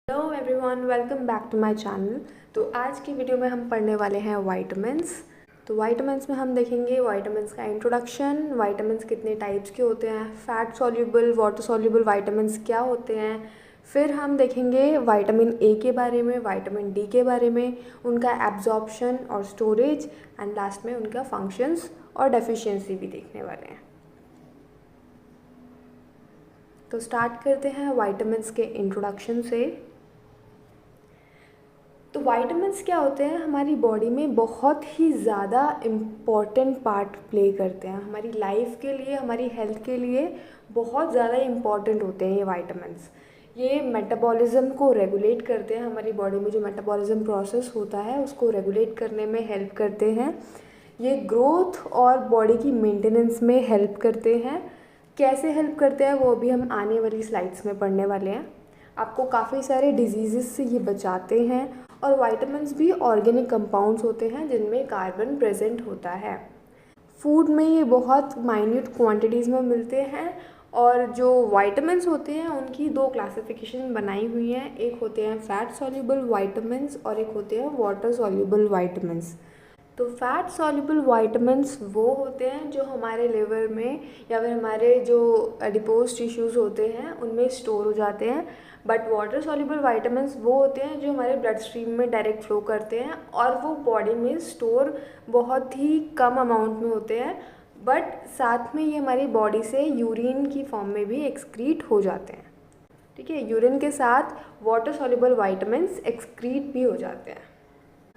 Hello everyone, welcome back to my channel. तो आज की वीडियो में हम पढ़ने वाले हैं वाइटामिन्स। तो वाइटामिन्स में हम देखेंगे वाइटामिन्स का इंट्रोडक्शन, वाइटामिन्स कितने टाइप्स के होते हैं, fat soluble, water soluble vitamins क्या होते हैं। फिर हम देखेंगे विटामिन ए के बारे में, विटामिन डी के बारे में, उनका एब्जॉर्प्शन और स्टोरेज, एंड लास्ट में उनका फंक्शंस और डेफिशिएंसी भी देखने वाले हैं। तो स्टार्ट करते हैं वाइटामिन्स के इंट्रोडक्शन से। तो वाइटामिन्स क्या होते हैं, हमारी बॉडी में बहुत ही ज़्यादा इम्पॉर्टेंट पार्ट प्ले करते हैं। हमारी लाइफ के लिए, हमारी हेल्थ के लिए बहुत ज़्यादा इम्पॉर्टेंट होते हैं ये वाइटामिन्स। ये मेटाबॉलिज्म को रेगुलेट करते हैं, हमारी बॉडी में जो मेटाबॉलिज्म प्रोसेस होता है उसको रेगुलेट करने में हेल्प करते हैं। ये ग्रोथ और बॉडी की मेंटेनेंस में हेल्प करते हैं। कैसे हेल्प करते हैं वो भी हम आने वाली स्लाइड्स में पढ़ने वाले हैं। आपको काफ़ी सारे डिजीज़ से ये बचाते हैं। और वाइटामिन्स भी ऑर्गेनिक कंपाउंड्स होते हैं जिनमें कार्बन प्रेजेंट होता है। फूड में ये बहुत माइन्यूट क्वांटिटीज़ में मिलते हैं। और जो वाइटामिन्स होते हैं उनकी दो क्लासिफिकेशन बनाई हुई हैं, एक होते हैं फैट सॉल्युबल वाइटामिन्स और एक होते हैं वाटर सॉल्युबल वाइटामिन्स। तो फैट सॉल्युबल वाइटामिन्स वो होते हैं जो हमारे लिवर में या फिर हमारे जो एडिपोज टिश्यूज़ होते हैं उनमें स्टोर हो जाते हैं। बट वाटर सॉल्युबल वाइटामिन्स वो होते हैं जो हमारे ब्लड स्ट्रीम में डायरेक्ट फ्लो करते हैं और वो बॉडी में स्टोर बहुत ही कम अमाउंट में होते हैं, बट साथ में ये हमारी बॉडी से यूरिन की फॉर्म में भी एक्सक्रीट हो जाते हैं। ठीक है, यूरिन के साथ वाटर सॉल्युबल वाइटामिन्स एक्सक्रीट भी हो जाते हैं।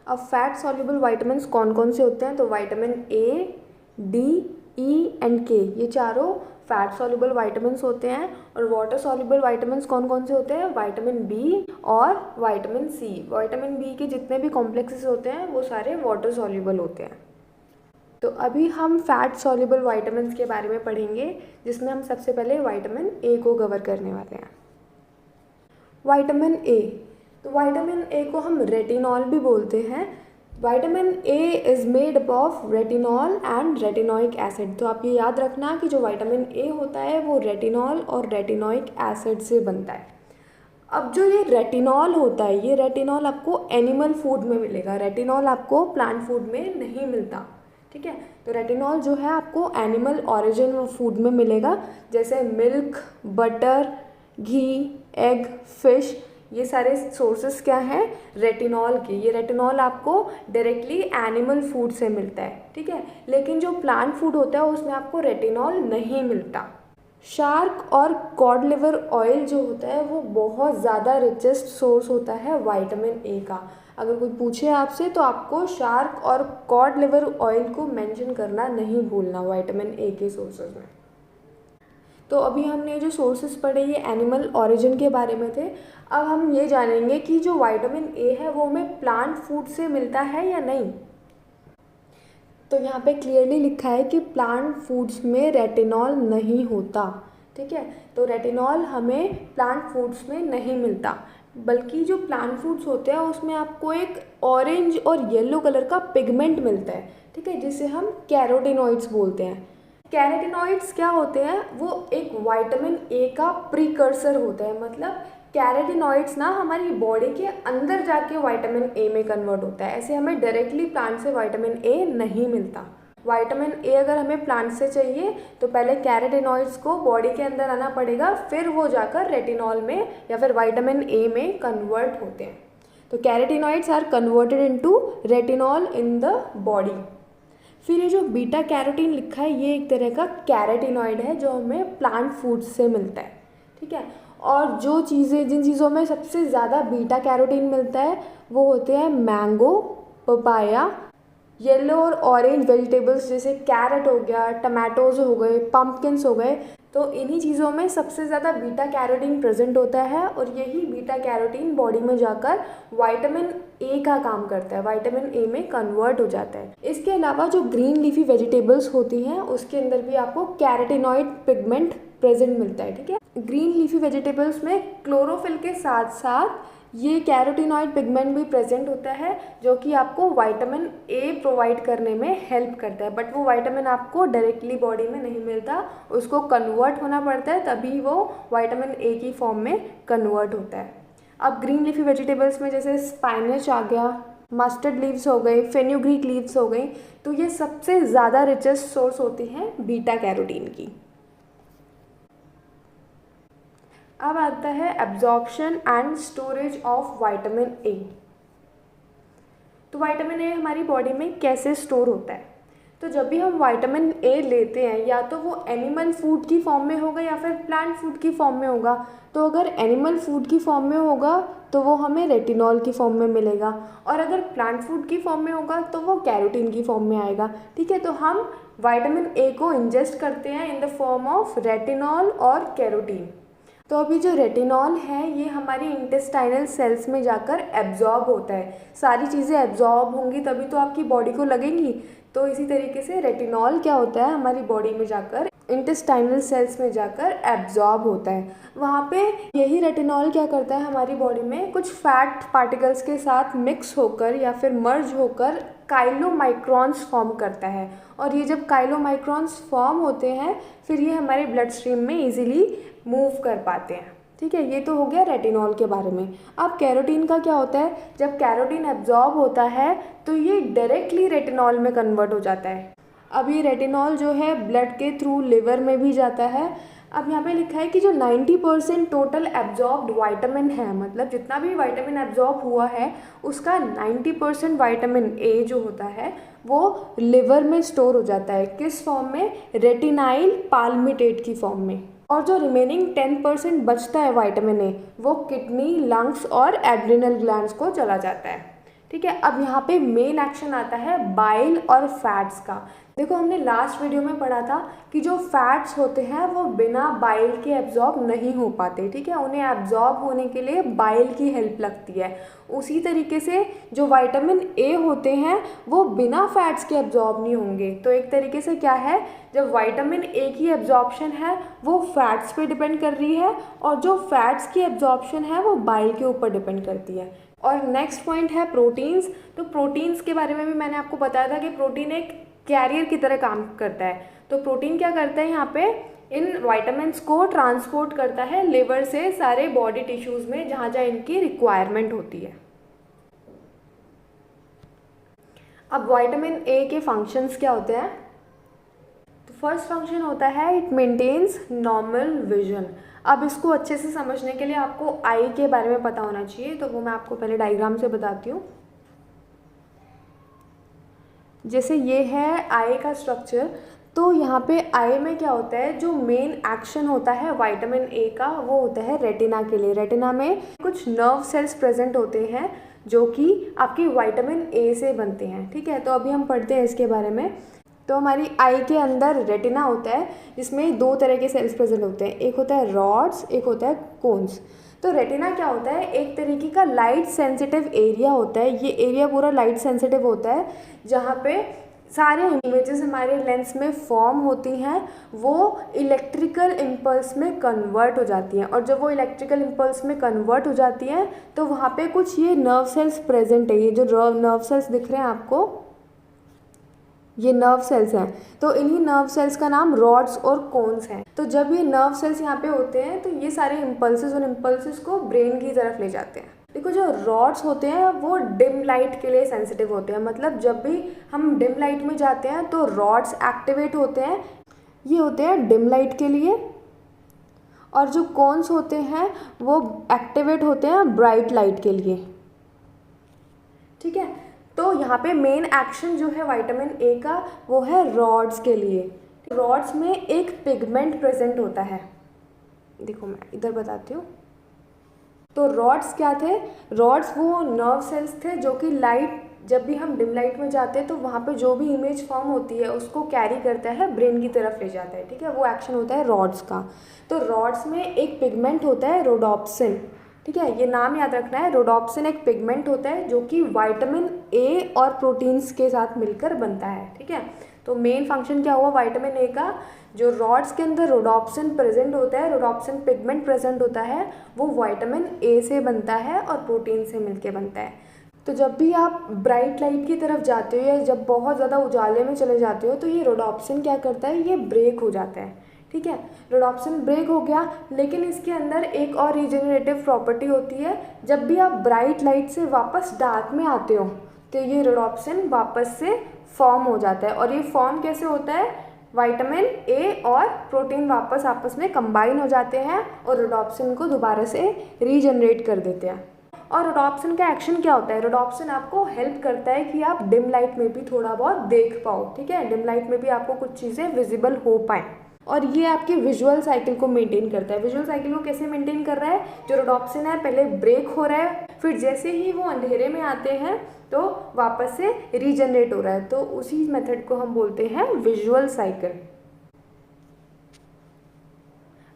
अब फैट सॉल्युबल वाइटामिन्स कौन कौन से होते हैं, तो vitamin A, D, E and के, ये चारों फैट सॉल्युबल वाइटामिन्स होते हैं। और वाटर सॉल्युबल वाइटामिन्स कौन कौन से होते हैं, विटामिन बी और विटामिन सी। विटामिन बी के जितने भी कॉम्प्लेक्सेस होते हैं वो सारे वाटर सॉल्युबल होते हैं। तो अभी हम फैट सॉल्युबल वाइटामिन्स के बारे में पढ़ेंगे, जिसमें हम सबसे पहले विटामिन ए को कवर करने वाले हैं। विटामिन ए, तो विटामिन ए को हम रेटिनॉल भी बोलते हैं। Vitamin A is made up of retinol and retinoic acid. तो आप ये याद रखना कि जो विटामिन ए होता है वो रेटिनॉल और रेटिनोइक एसिड से बनता है। अब जो ये रेटिनॉल होता है, ये रेटिनॉल आपको एनिमल फूड में मिलेगा, रेटिनॉल आपको प्लांट फूड में नहीं मिलता। ठीक है, तो रेटिनॉल जो है आपको एनिमल ऑरिजिन फूड में मिलेगा, जैसे मिल्क, बटर, घी, एग, फिश, ये सारे सोर्सेस क्या हैं रेटिनॉल के। ये रेटिनॉल आपको डायरेक्टली एनिमल फूड से मिलता है। ठीक है, लेकिन जो प्लांट फूड होता है उसमें आपको रेटिनॉल नहीं मिलता। शार्क और कॉड लिवर ऑयल जो होता है वो बहुत ज़्यादा रिचेस्ट सोर्स होता है विटामिन ए का। अगर कोई पूछे आपसे तो आपको शार्क और कॉड लिवर ऑयल को मेंशन करना नहीं भूलना विटामिन ए के सोर्सेज में। तो अभी हमने जो सोर्सेज पढ़े ये एनिमल ओरिजिन के बारे में थे। अब हम ये जानेंगे कि जो विटामिन ए है वो हमें प्लांट फूड से मिलता है या नहीं। तो यहाँ पे क्लियरली लिखा है कि प्लांट फूड्स में रेटिनॉल नहीं होता। ठीक है, तो रेटिनॉल हमें प्लांट फूड्स में नहीं मिलता, बल्कि जो प्लांट फूड्स होते हैं उसमें आपको एक ऑरेंज और येलो कलर का पिगमेंट मिलता है। ठीक है, जिसे हम कैरोटीनॉइड्स बोलते हैं। कैरोटीनॉइड्स क्या होते हैं, वो एक विटामिन ए का प्रीकर्सर होता है। मतलब कैरोटीनॉइड्स ना हमारी बॉडी के अंदर जाके विटामिन ए में कन्वर्ट होता है। ऐसे हमें डायरेक्टली प्लांट से विटामिन ए नहीं मिलता। विटामिन ए अगर हमें प्लांट से चाहिए तो पहले कैरोटीनॉइड्स को बॉडी के अंदर आना पड़ेगा, फिर वो जाकर रेटिनॉल में या फिर विटामिन ए में कन्वर्ट होते हैं। तो carotenoids are converted into retinol in the body. फिर ये जो बीटा कैरोटीन लिखा है ये एक तरह का कैरोटीनॉइड है जो हमें प्लांट फूड से मिलता है। ठीक है, और जो चीज़ें, जिन चीज़ों में सबसे ज़्यादा बीटा कैरोटीन मिलता है वो होते हैं मैंगो, पपाया, येलो और ऑरेंज वेजिटेबल्स जैसे कैरेट हो गया, टमाटोज हो गए, पम्पकिन्स हो गए। तो इन्हीं चीज़ों में सबसे ज़्यादा बीटा कैरोटीन प्रेजेंट होता है और यही बीटा कैरोटीन बॉडी में जाकर विटामिन ए का काम करता है, विटामिन ए में कन्वर्ट हो जाता है। इसके अलावा जो ग्रीन लीफी वेजिटेबल्स होती हैं उसके अंदर भी आपको कैरोटीनॉइड पिगमेंट प्रेजेंट मिलता है। ठीक है, ग्रीन लीफी वेजिटेबल्स में क्लोरोफिल के साथ साथ ये कैरोटीनॉइड पिगमेंट भी प्रेजेंट होता है जो कि आपको विटामिन ए प्रोवाइड करने में हेल्प करता है। बट वो विटामिन आपको डायरेक्टली बॉडी में नहीं मिलता, उसको कन्वर्ट होना पड़ता है, तभी वो विटामिन ए की फॉर्म में कन्वर्ट होता है। अब ग्रीन लीफी वेजिटेबल्स में जैसे स्पाइनच आ गया, मस्टर्ड लीव्स हो गई, फेन्यूग्रीक लीव्स हो गई, तो ये सबसे ज़्यादा रिचेस्ट सोर्स होती हैं बीटा कैरोटीन की। अब आता है absorption and storage of vitamin A. तो विटामिन ए हमारी बॉडी में कैसे स्टोर होता है? तो जब भी हम विटामिन ए लेते हैं या तो वो एनिमल फूड की फॉर्म में होगा या फिर प्लांट फूड की फॉर्म में होगा। तो अगर एनिमल फूड की फॉर्म में होगा तो वो हमें रेटिनॉल की फॉर्म में मिलेगा, और अगर प्लांट फूड की फॉर्म में होगा तो वो कैरोटीन की फॉर्म में आएगा। ठीक है, तो हम विटामिन ए को इंजेस्ट करते हैं in the form of retinol और कैरोटीन। तो अभी जो रेटिनॉल है ये हमारी इंटेस्टाइनल सेल्स में जाकर एब्जॉर्ब होता है। सारी चीज़ें एब्जॉर्ब होंगी तभी तो आपकी बॉडी को लगेंगी। तो इसी तरीके से रेटिनॉल क्या होता है, हमारी बॉडी में जाकर इंटेस्टाइनल सेल्स में जाकर एब्जॉर्ब होता है। वहाँ पे यही रेटिनॉल क्या करता है, हमारी बॉडी में कुछ फैट पार्टिकल्स के साथ मिक्स होकर या फिर मर्ज होकर काइलोमाइक्रॉन्स फॉर्म करता है। और ये जब काइलोमाइक्रॉन्स फॉर्म होते हैं फिर ये हमारे ब्लड स्ट्रीम में इजीली मूव कर पाते हैं। ठीक है, ये तो हो गया रेटिनॉल के बारे में। अब कैरोटीन का क्या होता है, जब कैरोटीन एब्जॉर्ब होता है तो ये डायरेक्टली रेटिनॉल में कन्वर्ट हो जाता है। अब ये रेटिनॉल जो है ब्लड के थ्रू लिवर में भी जाता है। अब यहाँ पे लिखा है कि जो 90% टोटल एब्जॉर्ब्ड विटामिन है, मतलब जितना भी विटामिन एब्जॉर्ब हुआ है उसका 90% विटामिन ए जो होता है वो लिवर में स्टोर हो जाता है। किस फॉर्म में? रेटिनाइल पाल्मिटेट की फॉर्म में। और जो रिमेनिंग 10% बचता है विटामिन ए वो किडनी, लंग्स और एड्रिनल ग्लैंड्स को चला जाता है। ठीक है, अब यहाँ पे मेन एक्शन आता है बाइल और फैट्स का। देखो हमने लास्ट वीडियो में पढ़ा था कि जो फैट्स होते हैं वो बिना बाइल के एब्जॉर्ब नहीं हो पाते। ठीक है, उन्हें एब्जॉर्ब होने के लिए बाइल की हेल्प लगती है। उसी तरीके से जो विटामिन ए होते हैं वो बिना फैट्स के एब्जॉर्ब नहीं होंगे। तो एक तरीके से क्या है, जब विटामिन ए की एब्जॉर्प्शन है वो फैट्स पे डिपेंड कर रही है और जो फैट्स की एब्जॉर्प्शन है वो बाइल के ऊपर डिपेंड करती है। और नेक्स्ट पॉइंट है प्रोटीन्स। तो प्रोटीन्स के बारे में भी मैंने आपको बताया था कि प्रोटीन एक कैरियर की तरह काम करता है। तो प्रोटीन क्या करता है, यहाँ पे इन विटामिन्स को ट्रांसपोर्ट करता है लिवर से सारे बॉडी टिश्यूज़ में जहाँ जहाँ इनकी रिक्वायरमेंट होती है। अब विटामिन ए के फंक्शंस क्या होते हैं? तो फर्स्ट फंक्शन होता है इट मेंटेन्स नॉर्मल विजन। अब इसको अच्छे से समझने के लिए आपको आई के बारे में पता होना चाहिए, तो वो मैं आपको पहले डायग्राम से बताती हूँ। जैसे ये है आई का स्ट्रक्चर, तो यहाँ पे आई में क्या होता है, जो मेन एक्शन होता है विटामिन ए का वो होता है रेटिना के लिए। रेटिना में कुछ नर्व सेल्स प्रेजेंट होते हैं जो कि आपकी विटामिन ए से बनते हैं। ठीक है, तो अभी हम पढ़ते हैं इसके बारे में। तो हमारी आई के अंदर रेटिना होता है जिसमें दो तरह के सेल्स प्रेजेंट होते हैं, एक होता है रॉड्स, एक होता है कोन्स। तो रेटिना क्या होता है, एक तरीके का लाइट सेंसिटिव एरिया होता है। ये एरिया पूरा लाइट सेंसिटिव होता है जहाँ पे सारे इमेजेस हमारे लेंस में फॉर्म होती हैं, वो इलेक्ट्रिकल इम्पल्स में कन्वर्ट हो जाती हैं। और जब वो इलेक्ट्रिकल इम्पल्स में कन्वर्ट हो जाती हैं तो वहाँ पे कुछ ये नर्व सेल्स प्रेजेंट है। ये जो नर्व सेल्स दिख रहे हैं आपको, ये नर्व सेल्स हैं। तो इन्हीं नर्व सेल्स का नाम रॉड्स और कोन्स हैं। तो जब ये नर्व सेल्स यहाँ पे होते हैं तो ये सारे इम्पल्सेस और इम्पल्सेस को ब्रेन की तरफ ले जाते हैं। देखो जो रॉड्स होते हैं वो डिम लाइट के लिए सेंसिटिव होते हैं, मतलब जब भी हम डिम लाइट में जाते हैं तो रॉड्स एक्टिवेट होते हैं, ये होते हैं डिम लाइट के लिए। और जो कोन्स होते हैं वो एक्टिवेट होते हैं ब्राइट लाइट के लिए। ठीक है, तो यहाँ पे मेन एक्शन जो है विटामिन ए का वो है रॉड्स के लिए। रॉड्स में एक पिगमेंट प्रेजेंट होता है, देखो मैं इधर बताती हूँ। तो रॉड्स क्या थे, रॉड्स वो नर्व सेल्स थे जो कि लाइट, जब भी हम डिम लाइट में जाते हैं तो वहाँ पे जो भी इमेज फॉर्म होती है उसको कैरी करता है, ब्रेन की तरफ ले जाता है। ठीक है, वो एक्शन होता है रॉड्स का। तो रॉड्स में एक पिगमेंट होता है रोडोप्सिन। ठीक है, ये नाम याद रखना है। रोडोप्सिन एक पिगमेंट होता है जो कि विटामिन ए और प्रोटीन्स के साथ मिलकर बनता है। ठीक है, तो मेन फंक्शन क्या हुआ विटामिन ए का, जो रॉड्स के अंदर रोडोप्सिन प्रेजेंट होता है, रोडोप्सिन पिगमेंट प्रेजेंट होता है, वो विटामिन ए से बनता है और प्रोटीन से मिलके बनता है। तो जब भी आप ब्राइट लाइट की तरफ जाते हो या जब बहुत ज़्यादा उजाले में चले जाते हो तो ये रोडोप्सिन क्या करता है, ये ब्रेक हो जाता है। ठीक है। रोडोप्सिन ब्रेक हो गया, लेकिन इसके अंदर एक और रीजनरेटिव प्रॉपर्टी होती है। जब भी आप ब्राइट लाइट से वापस डार्क में आते हो तो ये रोडोप्सिन वापस से फॉर्म हो जाता है। और ये फॉर्म कैसे होता है, विटामिन ए और प्रोटीन वापस आपस में कंबाइन हो जाते हैं और रोडोप्सिन को दोबारा से रीजनरेट कर देते हैं। और रोडोप्सिन का एक्शन क्या होता है, रोडोप्सिन आपको हेल्प करता है कि आप डिम लाइट में भी थोड़ा बहुत देख पाओ, ठीक है, डिम लाइट में भी आपको कुछ चीज़ें विजिबल हो पाएँ। और ये आपकी विजुअल साइकिल को मेंटेन करता है। विजुअल साइकिल को कैसे मेंटेन कर रहा है, जो रोडोप्सिन है पहले ब्रेक हो रहा है, फिर जैसे ही वो अंधेरे में आते हैं तो वापस से रीजनरेट हो रहा है, तो उसी मेथड को हम बोलते हैं विजुअल साइकिल।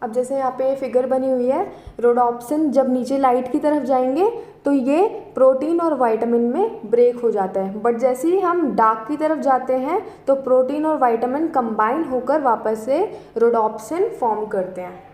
अब जैसे यहाँ पे फिगर बनी हुई है, रोडोप्सिन जब नीचे लाइट की तरफ जाएंगे तो ये प्रोटीन और विटामिन में ब्रेक हो जाता है, बट जैसे ही हम डार्क की तरफ जाते हैं तो प्रोटीन और विटामिन कंबाइन होकर वापस से रोडोप्सिन फॉर्म करते हैं।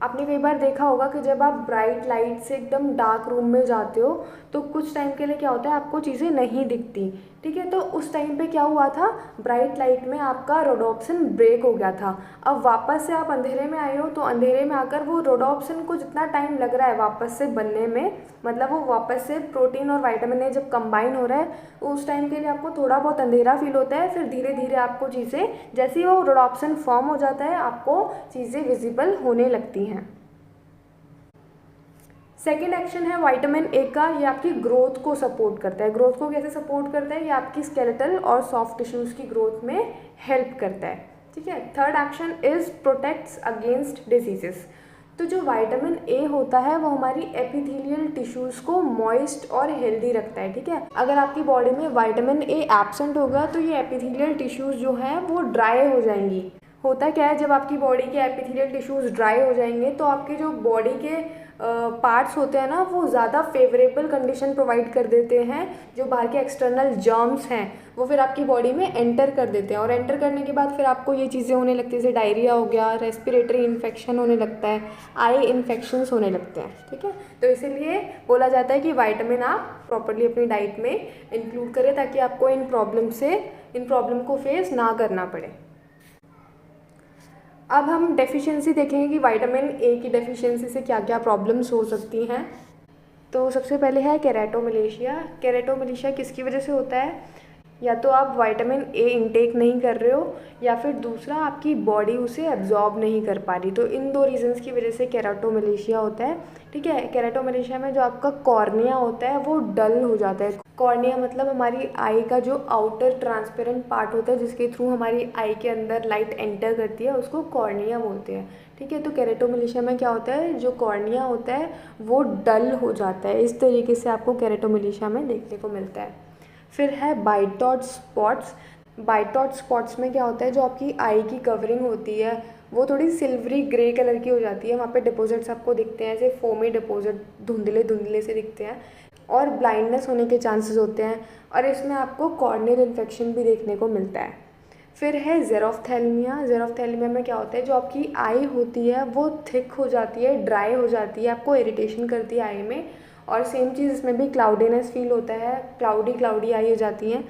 आपने कई बार देखा होगा कि जब आप ब्राइट लाइट से एकदम डार्क रूम में जाते हो तो कुछ टाइम के लिए क्या होता है, आपको चीज़ें नहीं दिखती, ठीक है। तो उस टाइम पे क्या हुआ था, ब्राइट लाइट में आपका रोडोप्सिन ब्रेक हो गया था। अब वापस से आप अंधेरे में आए हो तो अंधेरे में आकर वो रोडोप्सिन को जितना टाइम लग रहा है वापस से बनने में, मतलब वो वापस से प्रोटीन और विटामिन ए जब कंबाइन हो रहा है उस टाइम के लिए आपको थोड़ा बहुत अंधेरा फील होता है। फिर धीरे धीरे आपको चीज़ें, जैसे ही वो रोडोप्सिन फॉर्म हो जाता है आपको चीज़ें विजिबल होने लगती हैं। सेकेंड एक्शन है विटामिन ए का, ये आपकी ग्रोथ को सपोर्ट करता है। ग्रोथ को कैसे सपोर्ट करता है, ये आपकी स्केलेटल और सॉफ्ट टिश्यूज़ की ग्रोथ में हेल्प करता है, ठीक है। Third action is protects against diseases. तो जो विटामिन ए होता है वो हमारी एपिथेलियल टिश्यूज़ को मॉइस्ट और हेल्दी रखता है, ठीक है। अगर आपकी बॉडी में विटामिन ए एब्सेंट होगा तो ये एपिथेलियल टिश्यूज़ जो हैं वो ड्राई हो जाएंगी। होता क्या है, जब आपकी बॉडी के एपिथेलियल टिश्यूज़ ड्राई हो जाएंगे तो आपके जो बॉडी के पार्ट्स होते हैं ना वो ज़्यादा फेवरेबल कंडीशन प्रोवाइड कर देते हैं। जो बाहर के एक्सटर्नल जर्म्स हैं वो फिर आपकी बॉडी में एंटर कर देते हैं, और एंटर करने के बाद फिर आपको ये चीज़ें होने लगती है, जैसे डायरिया हो गया, रेस्पिरेटरी इन्फेक्शन होने लगता है, आई इन्फेक्शंस होने लगते हैं, ठीक है। तो इसीलिए बोला जाता है कि विटामिन आप प्रॉपर्ली अपनी डाइट में इंक्लूड करें ताकि आपको इन प्रॉब्लम को फेस ना करना पड़े। अब हम डेफिशिएंसी देखेंगे कि विटामिन ए की डेफिशिएंसी से क्या क्या प्रॉब्लम्स हो सकती हैं। तो सबसे पहले है केराटोमलेशिया। केराटोमलेशिया किसकी वजह से होता है, या तो आप विटामिन ए इंटेक नहीं कर रहे हो या फिर दूसरा आपकी बॉडी उसे एब्जॉर्ब नहीं कर पा रही। तो इन दो रीजंस की वजह से केराटोमलेशिया होता है, ठीक है। केराटोमलेशिया में जो आपका कॉर्निया होता है वो डल हो जाता है। कॉर्निया मतलब हमारी आई का जो आउटर ट्रांसपेरेंट पार्ट होता है जिसके थ्रू हमारी आई के अंदर लाइट एंटर करती है, उसको कॉर्निया बोलते हैं, ठीक है। तो केराटोमलेशिया में क्या होता है, जो कॉर्निया होता है वो डल हो जाता है। इस तरीके से आपको केराटोमलेशिया में देखने को मिलता है। फिर है Bitot's spots. Bitot's spots में क्या होता है, जो आपकी आई की कवरिंग होती है वो थोड़ी सिल्वरी ग्रे कलर की हो जाती है। वहाँ पे डिपॉजिट्स आपको दिखते हैं, ऐसे फोमी डिपॉजिट धुंधले धुंधले से दिखते हैं और ब्लाइंडनेस होने के चांसेस होते हैं, और इसमें आपको कॉर्नियल इन्फेक्शन भी देखने को मिलता है। फिर है ज़ेरोफ्थैल्मिया। ज़ेरोफ्थैल्मिया में क्या होता है, जो आपकी आई होती है वो थिक हो जाती है, ड्राई हो जाती है, आपको इरिटेशन करती है आई में, और सेम चीज़ इसमें भी क्लाउडीनेस फील होता है, क्लाउडी आई हो जाती हैं।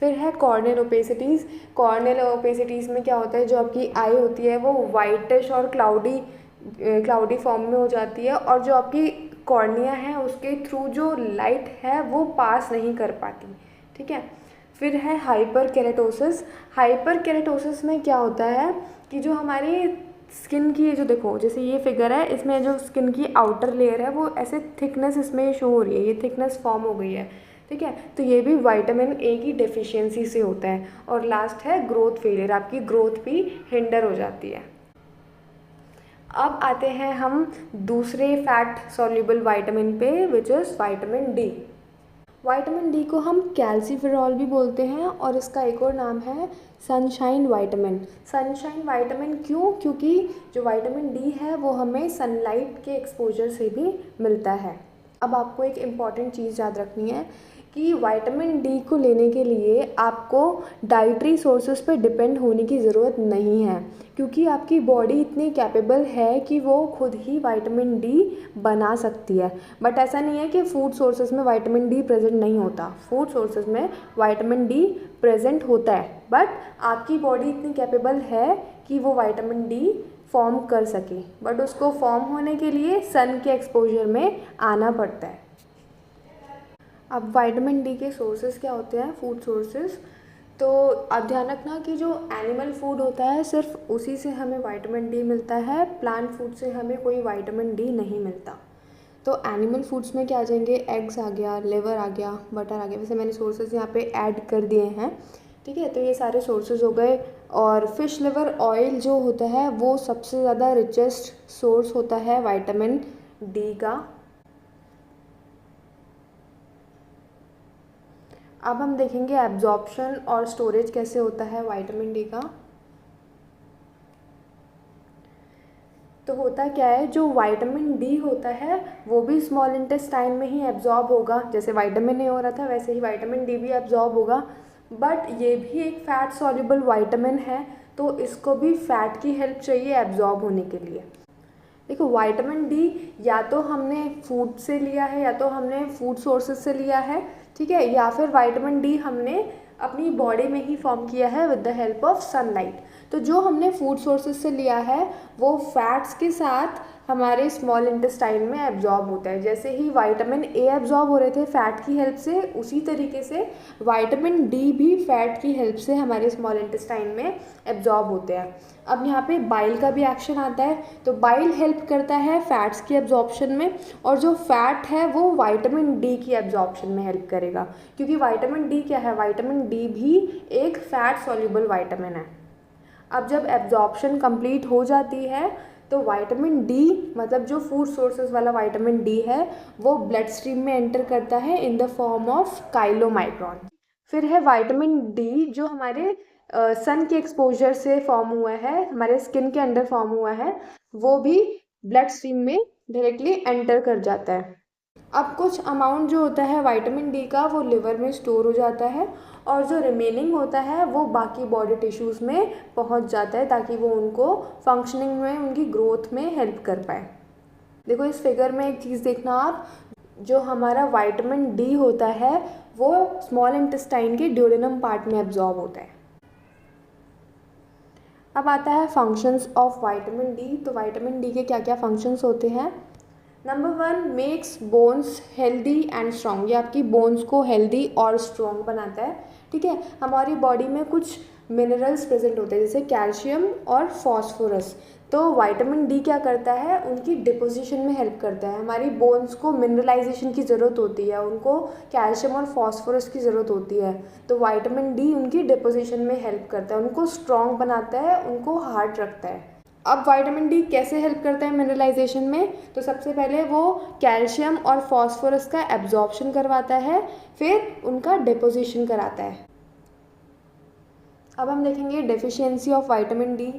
फिर है कॉर्नियल ओपेसिटीज़। कॉर्नियल ओपेसिटीज़ में क्या होता है, जो आपकी आई होती है वो वाइटिश और क्लाउडी फॉर्म में हो जाती है, और जो आपकी कॉर्निया है उसके थ्रू जो लाइट है वो पास नहीं कर पाती, ठीक है। फिर है हाइपर केरेटोसिस। हाइपर केरेटोसिस में क्या होता है कि जो हमारी स्किन की, जो देखो जैसे ये फिगर है, इसमें जो स्किन की आउटर लेयर है वो ऐसे थिकनेस इसमें शो हो रही है, ये थिकनेस फॉर्म हो गई है, ठीक है। तो ये भी विटामिन ए की डेफिशिएंसी से होता है। और लास्ट है ग्रोथ फेलियर, आपकी ग्रोथ भी हिंडर हो जाती है। अब आते हैं हम दूसरे फैट सॉल्युबल विटामिन पे, which is vitamin D. Vitamin D को हम कैल्सीफेरॉल भी बोलते हैं, और इसका एक और नाम है सनशाइन विटामिन। सनशाइन विटामिन क्यों, क्योंकि जो विटामिन डी है वो हमें सनलाइट के एक्सपोजर से भी मिलता है। अब आपको एक इम्पॉर्टेंट चीज़ याद रखनी है, कि विटामिन डी को लेने के लिए आपको डाइटरी सोर्सेज पे डिपेंड होने की ज़रूरत नहीं है, क्योंकि आपकी बॉडी इतनी कैपेबल है कि वो खुद ही विटामिन डी बना सकती है। बट ऐसा नहीं है कि फूड सोर्सेज में विटामिन डी प्रेजेंट नहीं होता, फूड सोर्सेज में विटामिन डी प्रेजेंट होता है, बट आपकी बॉडी इतनी कैपेबल है कि वो विटामिन डी फॉर्म कर सके, बट उसको फॉर्म होने के लिए सन के एक्सपोजर में आना पड़ता है। अब विटामिन डी के सोर्सेज क्या होते हैं, फूड सोर्सेज, तो आप ध्यान रखना कि जो एनिमल फूड होता है सिर्फ उसी से हमें विटामिन डी मिलता है, प्लांट फूड से हमें कोई विटामिन डी नहीं मिलता। तो एनिमल फूड्स में क्या आ जाएंगे, एग्स आ गया, लिवर आ गया, बटर आ गया। वैसे मैंने सोर्सेज यहाँ पे ऐड कर दिए हैं, ठीक है। तो ये सारे सोर्सेज हो गए। और फिश लिवर ऑयल जो होता है वो सबसे ज़्यादा रिचेस्ट सोर्स होता है विटामिन डी का। अब हम देखेंगे एब्जॉर्प्शन और स्टोरेज कैसे होता है विटामिन डी का। तो होता क्या है, जो विटामिन डी होता है वो भी स्मॉल इंटेस्टाइन में ही एब्जॉर्ब होगा, जैसे विटामिन ए हो रहा था वैसे ही विटामिन डी भी एब्जॉर्ब होगा। बट ये भी एक फैट सॉल्युबल विटामिन है, तो इसको भी फैट की हेल्प चाहिए एब्जॉर्ब होने के लिए। देखो विटामिन डी या तो हमने फूड से लिया है या तो हमने फूड सोर्सेज से लिया है, ठीक है, या फिर विटामिन डी हमने अपनी बॉडी में ही फॉर्म किया है with the help of sunlight. तो जो हमने फूड सोर्सेज से लिया है वो फैट्स के साथ हमारे स्मॉल इंटेस्टाइन में एब्जॉर्ब होता है। जैसे ही विटामिन ए एब्जॉर्ब हो रहे थे फैट की हेल्प से, उसी तरीके से विटामिन डी भी फैट की हेल्प से हमारे स्मॉल इंटेस्टाइन में एब्जॉर्ब होते हैं। अब यहाँ पे बाइल का भी एक्शन आता है, तो बाइल हेल्प करता है फैट्स की एब्जॉर्प्शन में, और जो फैट है वो विटामिन डी की एब्जॉर्प्शन में हेल्प करेगा, क्योंकि विटामिन डी क्या है, विटामिन डी भी एक फैट सॉल्युबल विटामिन है। अब जब एब्जॉर्प्शन कंप्लीट हो जाती है तो विटामिन डी, मतलब जो फूड सोर्सेज वाला विटामिन डी है, वो ब्लड स्ट्रीम में एंटर करता है इन द फॉर्म ऑफ काइलोमाइक्रॉन। फिर है विटामिन डी जो हमारे सन के एक्सपोजर से फॉर्म हुआ है, हमारे स्किन के अंडर फॉर्म हुआ है, वो भी ब्लड स्ट्रीम में डायरेक्टली एंटर कर जाता है। अब कुछ अमाउंट जो होता है विटामिन डी का वो लिवर में स्टोर हो जाता है, और जो रिमेनिंग होता है वो बाकी बॉडी टिश्यूज़ में पहुंच जाता है, ताकि वो उनको फंक्शनिंग में, उनकी ग्रोथ में हेल्प कर पाए। देखो इस फिगर में एक चीज़ देखना आप, जो हमारा विटामिन डी होता है वो स्मॉल इंटेस्टाइन के ड्यूडेनम पार्ट में एब्जॉर्ब होता है। अब आता है फंक्शंस ऑफ विटामिन डी। तो विटामिन डी के क्या क्या फंक्शंस होते हैं। Number 1, makes bones healthy and strong. ये आपकी बोन्स को हेल्दी और स्ट्रॉन्ग बनाता है, ठीक है। हमारी बॉडी में कुछ मिनरल्स प्रेजेंट होते हैं जैसे कैल्शियम और फॉस्फोरस, तो विटामिन डी क्या करता है, उनकी डिपोजिशन में हेल्प करता है। हमारी बोन्स को मिनरलाइजेशन की ज़रूरत होती है, उनको कैल्शियम और फॉस्फोरस की ज़रूरत होती है, तो विटामिन डी उनकी डिपोजिशन में हेल्प करता है, उनको स्ट्रॉन्ग बनाता है, उनको हार्ड रखता है। अब विटामिन डी कैसे हेल्प करता है मिनरलाइजेशन में, तो सबसे पहले वो कैल्शियम और फॉस्फोरस का एब्जॉर्प्शन करवाता है, फिर उनका डिपोजिशन कराता है। अब हम देखेंगे डेफिशिएंसी ऑफ विटामिन डी।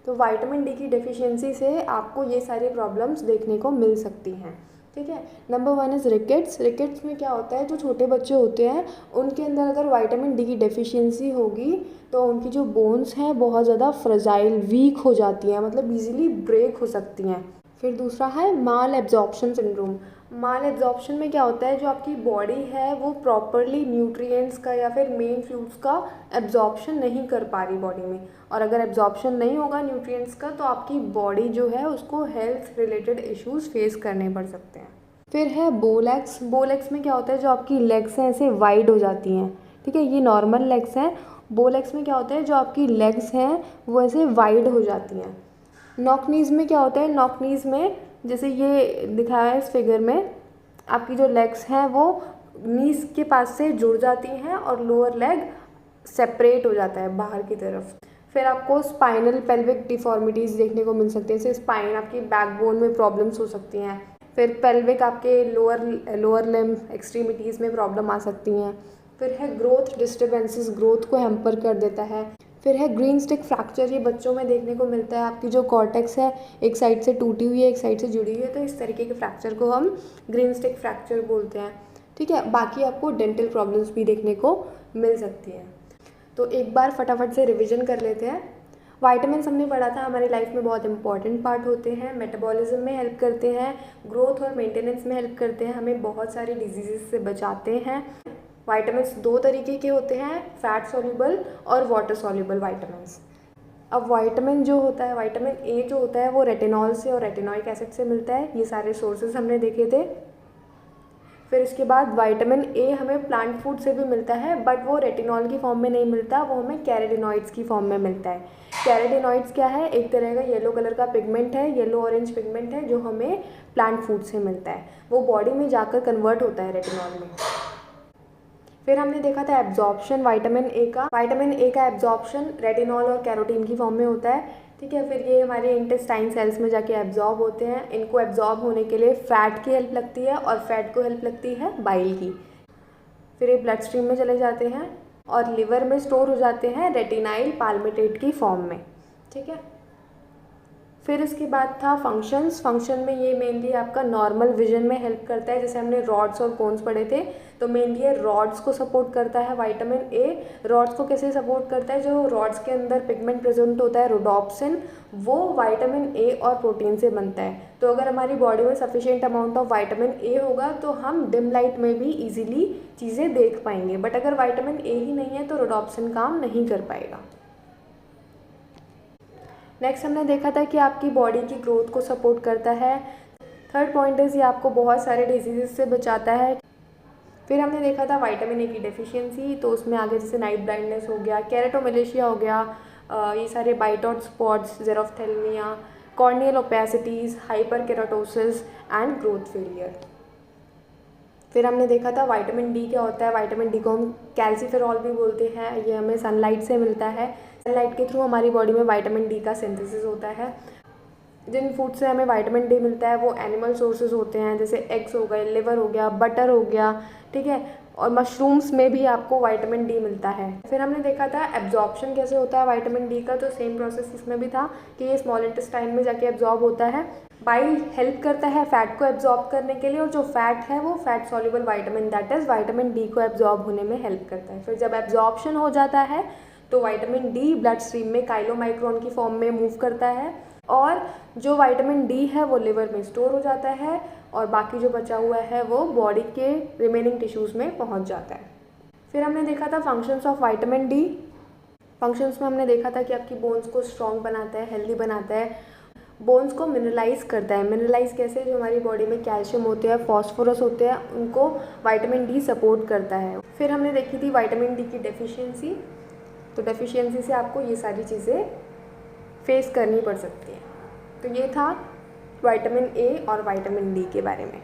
तो विटामिन डी की डेफिशिएंसी से आपको ये सारी प्रॉब्लम्स देखने को मिल सकती हैं, ठीक है। Number 1 is rickets. रिकेट्स में क्या होता है, जो छोटे बच्चे होते हैं उनके अंदर अगर विटामिन डी की डेफिशिएंसी होगी तो उनकी जो बोन्स हैं बहुत ज़्यादा फ्रजाइल, वीक हो जाती हैं, मतलब इजीली ब्रेक हो सकती हैं। फिर दूसरा है माल एब्जॉर्प्शन सिंड्रोम। माल एब्जॉर्प्शन में क्या होता है, जो आपकी बॉडी है वो प्रॉपरली न्यूट्रिएंट्स का या फिर मेन फ्यूड्स का एब्जॉर्प्शन नहीं कर पा रही बॉडी में, और अगर एब्जॉर्प्शन नहीं होगा न्यूट्रिएंट्स का तो आपकी बॉडी जो है उसको हेल्थ रिलेटेड इश्यूज़ फेस करने पड़ सकते हैं। फिर है बोलेक्स। बोलेक्स में क्या होता है, जो आपकी लेग्स हैं ऐसे वाइड हो जाती हैं, ठीक है, ये नॉर्मल लेग्स हैं। बोलेक्स में क्या होता है, जो आपकी लेग्स हैं वो ऐसे वाइड हो जाती हैं। नॉकनीज़ में क्या होता है, नॉकनीज़ में जैसे ये दिखाया है इस फिगर में, आपकी जो लेग्स हैं वो नीज़ के पास से जुड़ जाती हैं और लोअर लेग सेपरेट हो जाता है बाहर की तरफ। फिर आपको स्पाइनल पेल्विक डिफॉर्मिटीज़ देखने को मिल सकती है, जैसे स्पाइन आपकी बैकबोन में प्रॉब्लम्स हो सकती हैं। फिर पेल्विक आपके लोअर लिम्ब एक्सट्रीमिटीज़ में प्रॉब्लम आ सकती हैं। फिर है ग्रोथ डिस्टर्बेंसेस, ग्रोथ को हैम्पर कर देता है। फिर है ग्रीन स्टिक फ्रैक्चर, ये बच्चों में देखने को मिलता है। आपकी जो कॉर्टेक्स है एक साइड से टूटी हुई है, एक साइड से जुड़ी हुई है, तो इस तरीके के फ्रैक्चर को हम ग्रीन स्टिक फ्रैक्चर बोलते हैं, ठीक है। बाकी आपको डेंटल प्रॉब्लम्स भी देखने को मिल सकती हैं। तो एक बार फटाफट से रिवीजन कर लेते हैं। वाइटामिन हमने पढ़ा था हमारी लाइफ में बहुत इंपॉर्टेंट पार्ट होते हैं, मेटाबॉलिज्म में हेल्प करते हैं, ग्रोथ और मेंटेनेंस में हेल्प करते हैं, हमें बहुत सारी डिजीज़ से बचाते हैं। वाइटामिन दो तरीके के होते हैं, फैट सॉल्युबल और वाटर सॉल्युबल वाइटामिन। अब वाइटामिन जो होता है, वाइटामिन ए जो होता है वो रेटिनॉल से और रेटिनोइक एसिड से मिलता है। ये सारे सोर्सेज हमने देखे थे। फिर इसके बाद वाइटामिन ए हमें प्लांट फूड से भी मिलता है, बट वो रेटिनॉल की फॉर्म में नहीं मिलता, वो हमें कैरोटीनॉइड्स की फॉर्म में मिलता है। कैरोटीनॉइड्स क्या है? एक तरह का येलो कलर का पिगमेंट है, येलो ऑरेंज पिगमेंट है, जो हमें प्लांट फूड से मिलता है। वो बॉडी में जाकर कन्वर्ट होता है रेटिनॉल में। फिर हमने देखा था एब्जॉर्प्शन वाइटामिन ए का। वाइटामिन ए का एब्जॉर्प्शन रेटिनॉल और कैरोटीन की फॉर्म में होता है, ठीक है। फिर ये हमारे इंटेस्टाइन सेल्स में जाके एब्जॉर्ब होते हैं। इनको एब्जॉर्ब होने के लिए फैट की हेल्प लगती है और फैट को हेल्प लगती है बाइल की। फिर ये ब्लड स्ट्रीम में चले जाते हैं और लिवर में स्टोर हो जाते हैं रेटिनाइल पाल्मिटेट की फॉर्म में, ठीक है। फिर इसके बाद था फंक्शंस। फंक्शन में ये मेनली आपका नॉर्मल विजन में हेल्प करता है, जैसे हमने रॉड्स और कोन्स पढ़े थे, तो मेनली ये रॉड्स को सपोर्ट करता है वाइटामिन ए। रॉड्स को कैसे सपोर्ट करता है? जो रॉड्स के अंदर पिगमेंट प्रेजेंट होता है रोडोप्सिन, वो वाइटामिन ए और प्रोटीन से बनता है। तो अगर हमारी बॉडी में sufficient amount of vitamin A होगा तो हम डिम लाइट में भी ईजिली चीज़ें देख पाएंगे, बट अगर वाइटामिन ए ही नहीं है तो रोडोप्सिन काम नहीं कर पाएगा। नेक्स्ट हमने देखा था कि आपकी बॉडी की ग्रोथ को सपोर्ट करता है। थर्ड पॉइंट इज़ ये आपको बहुत सारे डिजीज़ से बचाता है। फिर हमने देखा था वाइटामिन ए की डेफिशिएंसी, तो उसमें आगे जैसे नाइट ब्लाइंडनेस हो गया, केराटोमेलेशिया हो गया, ये सारे Bitot's spots, xerophthalmia, corneal opacities, hyper keratosis and growth failure. फिर हमने देखा था वाइटामिन डी क्या होता है। वाइटामिन डी को हम कैल्सीफेरॉल भी बोलते हैं। ये हमें सनलाइट से मिलता है। सनलाइट के थ्रू हमारी बॉडी में वाइटामिन डी का सिंथेसिस होता है। जिन फूड से हमें वाइटामिन डी मिलता है वो एनिमल सोर्सेज होते हैं, जैसे एग्स हो गए, लिवर हो गया, बटर हो गया, ठीक है। और मशरूम्स में भी आपको वाइटामिन डी मिलता है। फिर हमने देखा था एब्जॉर्प्शन कैसे होता है वाइटामिन डी का, तो सेम प्रोसेस इसमें भी था कि ये स्मॉल इंटेस्टाइन में जाके एब्जॉर्ब होता है। बाइल हेल्प करता है फैट को एब्जॉर्ब करने के लिए, और जो फैट है वो fat soluble vitamin, that is vitamin D को एब्जॉर्ब होने में हेल्प करता है। फिर जब एब्जॉर्प्शन हो जाता है तो वाइटामिन डी ब्लड स्ट्रीम में काइलोमाइक्रोन की फॉर्म में मूव करता है, और जो वाइटामिन डी है वो लिवर में स्टोर हो जाता है, और बाकी जो बचा हुआ है वो बॉडी के रिमेनिंग टिश्यूज़ में पहुंच जाता है। फिर हमने देखा था functions of vitamin D. Functions में हमने देखा था कि आपकी बोन्स को स्ट्रॉन्ग बनाता है, हेल्दी बनाता है, बोन्स को मिनरलाइज करता है। मिनरलाइज कैसे? जो हमारी बॉडी में कैल्शियम होते हैं, फॉस्फोरस होते हैं, उनको वाइटामिन डी सपोर्ट करता है। फिर हमने देखी थी वाइटामिन डी की डेफिशिएंसी, तो डेफिशिएंसी से आपको ये सारी चीज़ें फेस करनी पड़ सकती हैं। तो ये था वाइटामिन ए और वाइटामिन डी के बारे में।